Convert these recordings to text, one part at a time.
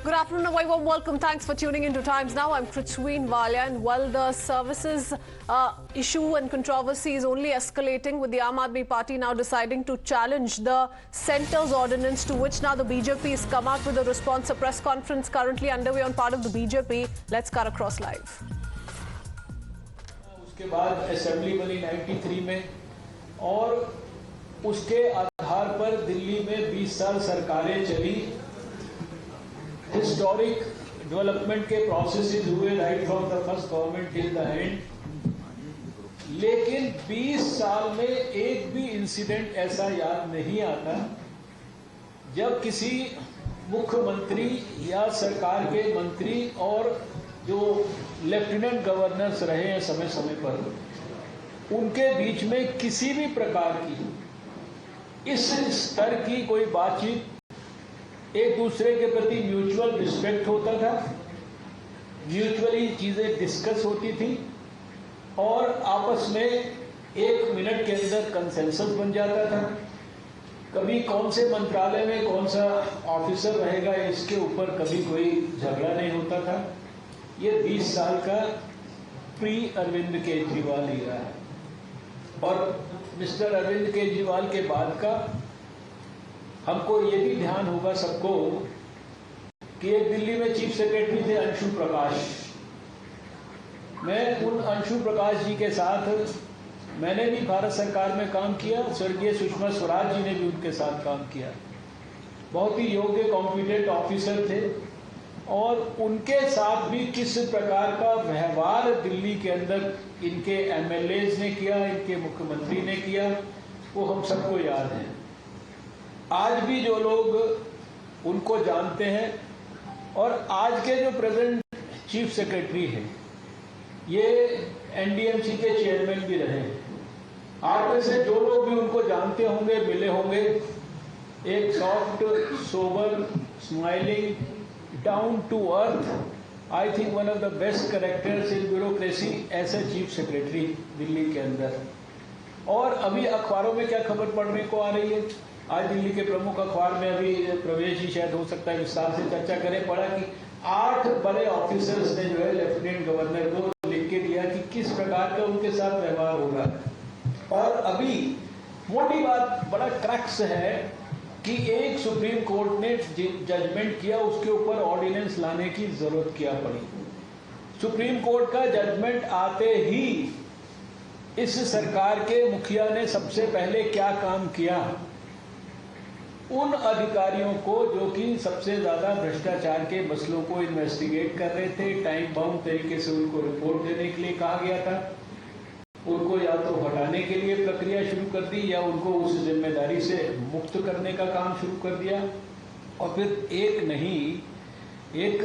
Good afternoon, a very warm welcome. Thanks for tuning into Times Now. I'm Prithween Walia, and while the services issue and controversy is only escalating, with the Aam Aadmi Party now deciding to challenge the centre's ordinance, to which now the BJP has come out with a response. A press conference currently underway on part of the BJP. Let's cut across live. उसके बाद assembly बनी 93 में और उसके आधार पर दिल्ली में 20 साल सरकारें चली, हिस्टोरिक डेवलपमेंट के प्रोसेसेस हुए right from the first government till the end, लेकिन 20 साल में एक भी इंसिडेंट ऐसा याद नहीं आता जब किसी मुख्यमंत्री या सरकार के मंत्री और जो लेफ्टिनेंट गवर्नर्स रहे हैं समय समय पर, उनके बीच में किसी भी प्रकार की इस स्तर की कोई बातचीत, एक दूसरे के प्रति म्यूचुअल रिस्पेक्ट होता था, म्यूचुअली चीजें डिस्कस होती थी और आपस में 1 मिनट के अंदर कंसेंसस बन जाता था। कभी कौन से मंत्रालय में कौन सा ऑफिसर रहेगा इसके ऊपर कभी कोई झगड़ा नहीं होता था। ये 20 साल का प्री अरविंद केजरीवाल ईरा है और मिस्टर अरविंद केजरीवाल के बाद का हमको ये भी ध्यान होगा सबको कि एक दिल्ली में चीफ सेक्रेटरी थे अंशु प्रकाश। मैं उन अंशु प्रकाश जी के साथ मैंने भी भारत सरकार में काम किया, स्वर्गीय सुषमा स्वराज जी ने भी उनके साथ काम किया। बहुत ही योग्य कॉम्पिटेंट ऑफिसर थे और उनके साथ भी किस प्रकार का व्यवहार दिल्ली के अंदर इनके एमएलएज ने किया, इनके मुख्यमंत्री ने किया, वो हम सबको याद है। आज भी जो लोग उनको जानते हैं और आज के जो प्रेजेंट चीफ सेक्रेटरी हैं, ये एनडीएमसी के चेयरमैन भी रहे हैं। आप में से जो लोग भी उनको जानते होंगे, मिले होंगे, एक soft, sober, smiling, down to earth, I think one of the best characters in bureaucracy as a chief secretary Delhi के अंदर। और अभी अखबारों में क्या खबर पढ़ने को आ रही है, आज दिल्ली के प्रमुख अखबार में अभी प्रवेश ही शायद हो सकता है विस्तार से चर्चा करें, पढ़ा कि 8 बड़े ऑफिसर्स ने जो है लेफ्टिनेंट गवर्नर को लिख के दिया कि किस प्रकार का उनके साथ व्यवहार होगा। और अभी मोटी बात, बड़ा क्रक्स है कि एक सुप्रीम कोर्ट ने जजमेंट किया, उसके ऊपर ऑर्डिनेंस लाने की जरूरत क्या पड़ी। सुप्रीम कोर्ट का जजमेंट आते ही इस सरकार के मुखिया ने सबसे पहले क्या काम किया, उन अधिकारियों को जो कि सबसे ज्यादा भ्रष्टाचार के मसलों को इन्वेस्टिगेट कर रहे थे, टाइम बाउंड तरीके से उनको रिपोर्ट देने के लिए कहा गया था, उनको या तो हटाने के लिए प्रक्रिया शुरू कर दी या उनको उस जिम्मेदारी से मुक्त करने का काम शुरू कर दिया। और फिर एक नहीं, एक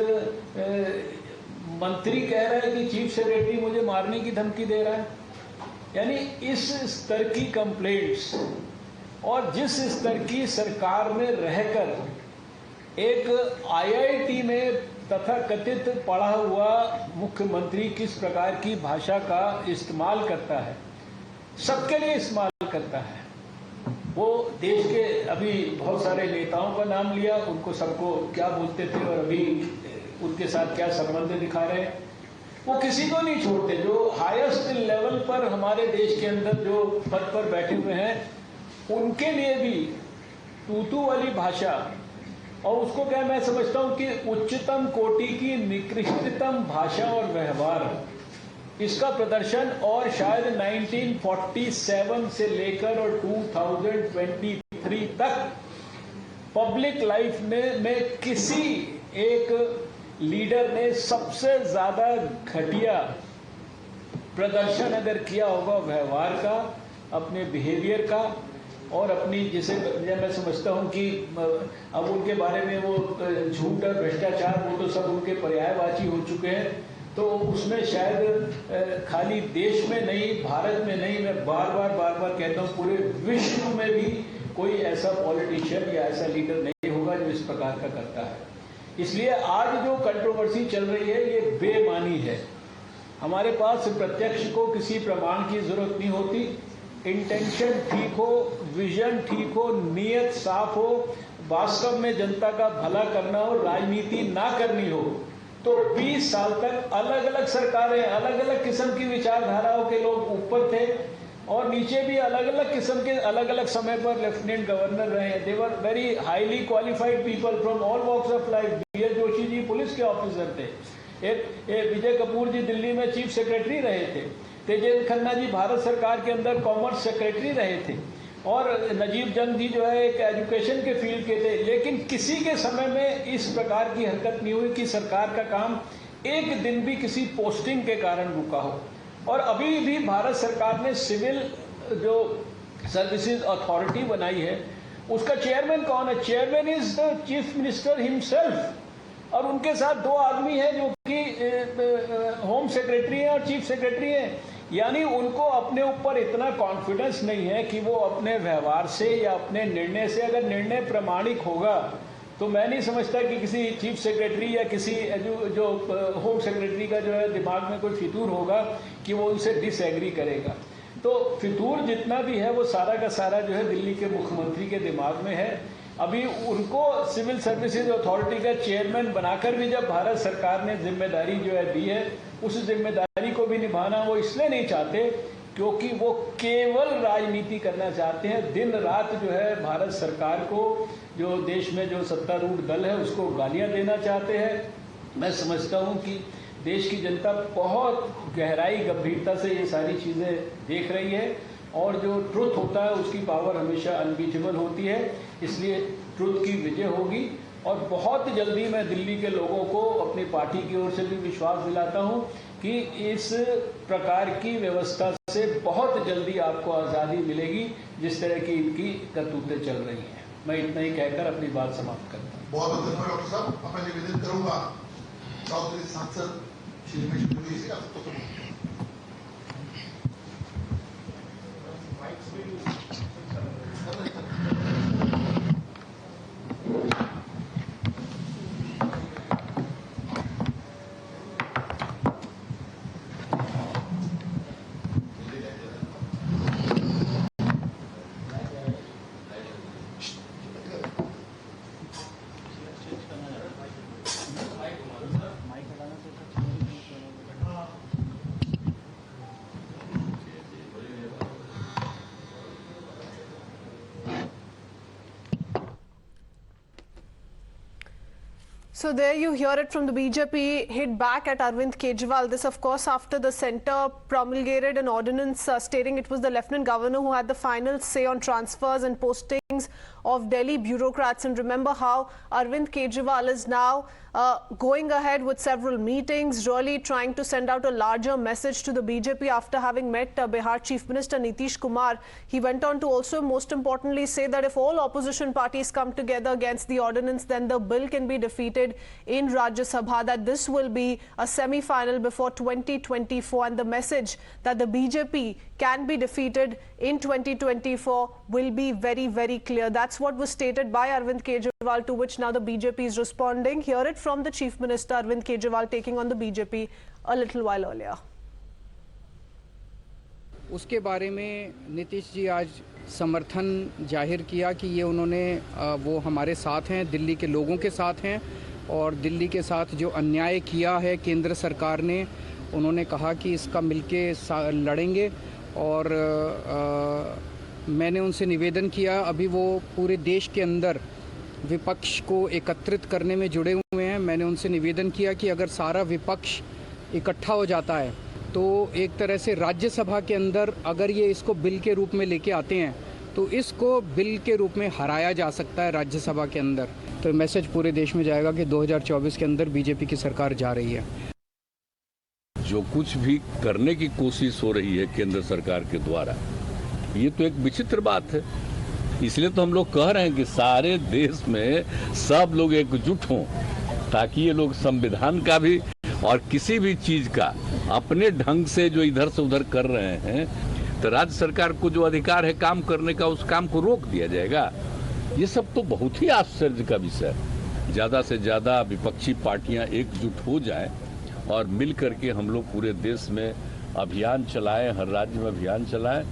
मंत्री कह रहा है कि चीफ सेक्रेटरी मुझे मारने की धमकी दे रहा है। यानी इस स्तर की कंप्लेंट्स और जिस स्तर की सरकार में रहकर एक आईआईटी में तथाकथित पढ़ा हुआ मुख्यमंत्री किस प्रकार की भाषा का इस्तेमाल करता है, सबके लिए इस्तेमाल करता है। वो देश के अभी बहुत सारे नेताओं का नाम लिया, उनको सबको क्या बोलते थे और अभी उनके साथ क्या संबंध दिखा रहे हैं, वो किसी को नहीं छोड़ते। जो हाईएस्ट लेवल पर हमारे देश के अंदर जो पद पर बैठे हुए हैं, उनके लिए भी तूतू वाली भाषा, और उसको क्या मैं समझता हूं कि उच्चतम कोटि की निकृष्टतम भाषा और व्यवहार, इसका प्रदर्शन और शायद 1947 से लेकर और 2023 तक पब्लिक लाइफ में किसी एक लीडर ने सबसे ज्यादा घटिया प्रदर्शन अगर किया होगा व्यवहार का, अपने बिहेवियर का और अपनी, जिसे मैं समझता हूं कि अब उनके बारे में वो झूठ और भ्रष्टाचार वो तो सब उनके पर्यायवाची हो चुके हैं। तो उसमें शायद खाली देश में नहीं, भारत में नहीं, मैं बार बार कहता हूं पूरे विश्व में भी कोई ऐसा पॉलिटिशियन या ऐसा लीडर नहीं होगा जो इस प्रकार का करता है। इसलिए आज जो कंट्रोवर्सी चल रही है ये बेमानी है। हमारे पास प्रत्यक्ष को किसी प्रमाण की जरूरत नहीं होती, इंटेंशन ठीक हो, विजन ठीक हो, नीयत साफ हो, वास्तव में जनता का भला करना हो, राजनीति ना करनी हो, तो 20 साल तक अलग अलग सरकारें, अलग अलग किस्म की विचारधाराओं के लोग ऊपर थे और नीचे भी अलग अलग किस्म के अलग अलग समय पर लेफ्टिनेंट गवर्नर रहे हैं। They were very highly qualified people from all walks of life. B.H. Joshi ji police के ऑफिसर थे, एक विजय कपूर जी दिल्ली में चीफ सेक्रेटरी रहे थे, तेजेंद्र खन्ना जी भारत सरकार के अंदर कॉमर्स सेक्रेटरी रहे थे और नजीब जंग जी जो है एक एजुकेशन के फील्ड के थे। लेकिन किसी के समय में इस प्रकार की हरकत नहीं हुई कि सरकार का काम एक दिन भी किसी पोस्टिंग के कारण रुका हो। और अभी भी भारत सरकार ने सिविल जो सर्विसेज अथॉरिटी बनाई है, उसका चेयरमैन कौन है? Chairman is the chief minister himself. और उनके साथ 2 आदमी हैं जो कि होम सेक्रेटरी हैं और चीफ सेक्रेटरी हैं। यानी उनको अपने ऊपर इतना कॉन्फिडेंस नहीं है कि वो अपने व्यवहार से या अपने निर्णय से, अगर निर्णय प्रामाणिक होगा तो मैं नहीं समझता कि किसी चीफ सेक्रेटरी या किसी जो होम सेक्रेटरी का जो है दिमाग में कोई फितूर होगा कि वो उनसे डिसएग्री करेगा। तो फितूर जितना भी है वो सारा का सारा जो है दिल्ली के मुख्यमंत्री के दिमाग में है। अभी उनको सिविल सर्विसेज अथॉरिटी का चेयरमैन बनाकर भी जब भारत सरकार ने जिम्मेदारी जो है दी है, उस जिम्मेदारी को भी निभाना वो इसलिए नहीं चाहते क्योंकि वो केवल राजनीति करना चाहते हैं। दिन रात जो है भारत सरकार को, जो देश में जो सत्तारूढ़ दल है उसको गालियां देना चाहते हैं। मैं समझता हूं कि देश की जनता बहुत गहराई गंभीरता से ये सारी चीज़ें देख रही है और जो ट्रुथ होता है उसकी पावर हमेशा अनबीटेबल होती है। इसलिए ट्रुथ की विजय होगी और बहुत जल्दी मैं दिल्ली के लोगों को अपनी पार्टी की ओर से भी विश्वास दिलाता हूं कि इस प्रकार की व्यवस्था से बहुत जल्दी आपको आज़ादी मिलेगी जिस तरह की इनकी करतूतें चल रही हैं। मैं इतना ही कहकर अपनी बात समाप्त करता हूँ। बहुत बहुत धन्यवाद डॉक्टर साहब। मैं निवेदन करूंगा चौधरी सांसद श्री रमेश पुरी से आपको So there you hear it from the BJP hit back at Arvind Kejriwal. This, of course, after the centre promulgated an ordinance stating it was the Lieutenant Governor who had the final say on transfers and postings of Delhi bureaucrats. And remember how Arvind Kejriwal is now going ahead with several meetings, really trying to send out a larger message to the BJP after having met Bihar Chief Minister Nitish Kumar. He went on to also, most importantly, say that if all opposition parties come together against the ordinance, then the bill can be defeated in Rajya Sabha, that this will be a semi-final before 2024, and the message that the BJP can be defeated in 2024 will be very, very clear. That's what was stated by Arvind Kejriwal, to which now the BJP is responding. Hear it from the Chief Minister Arvind Kejriwal taking on the BJP a little while earlier. उसके बारे में नीतीश जी आज समर्थन जाहिर किया कि ये उन्होंने वो हमारे साथ हैं, दिल्ली के लोगों के साथ हैं और दिल्ली के साथ जो अन्याय किया है केंद्र सरकार ने, उन्होंने कहा कि इसका मिलके लड़ेंगे। और मैंने उनसे निवेदन किया, अभी वो पूरे देश के अंदर विपक्ष को एकत्रित करने में जुड़े हुए हैं। मैंने उनसे निवेदन किया कि अगर सारा विपक्ष इकट्ठा हो जाता है तो एक तरह से राज्यसभा के अंदर अगर ये इसको बिल के रूप में लेके आते हैं तो इसको बिल के रूप में हराया जा सकता है राज्यसभा के अंदर। तो मैसेज पूरे देश में जाएगा कि 2024 के अंदर बीजेपी की सरकार जा रही है। जो कुछ भी करने की कोशिश हो रही है केंद्र सरकार के द्वारा, ये तो एक विचित्र बात है। इसलिए तो हम लोग कह रहे हैं कि सारे देश में सब लोग एकजुट हों ताकि ये लोग संविधान का भी और किसी भी चीज का अपने ढंग से जो इधर से उधर कर रहे हैं तो राज्य सरकार को जो अधिकार है काम करने का, उस काम को रोक दिया जाएगा। ये सब तो बहुत ही आश्चर्य का विषय है। ज़्यादा से ज़्यादा विपक्षी पार्टियां एकजुट हो जाएं और मिल करके हम लोग पूरे देश में अभियान चलाएं, हर राज्य में अभियान चलाएं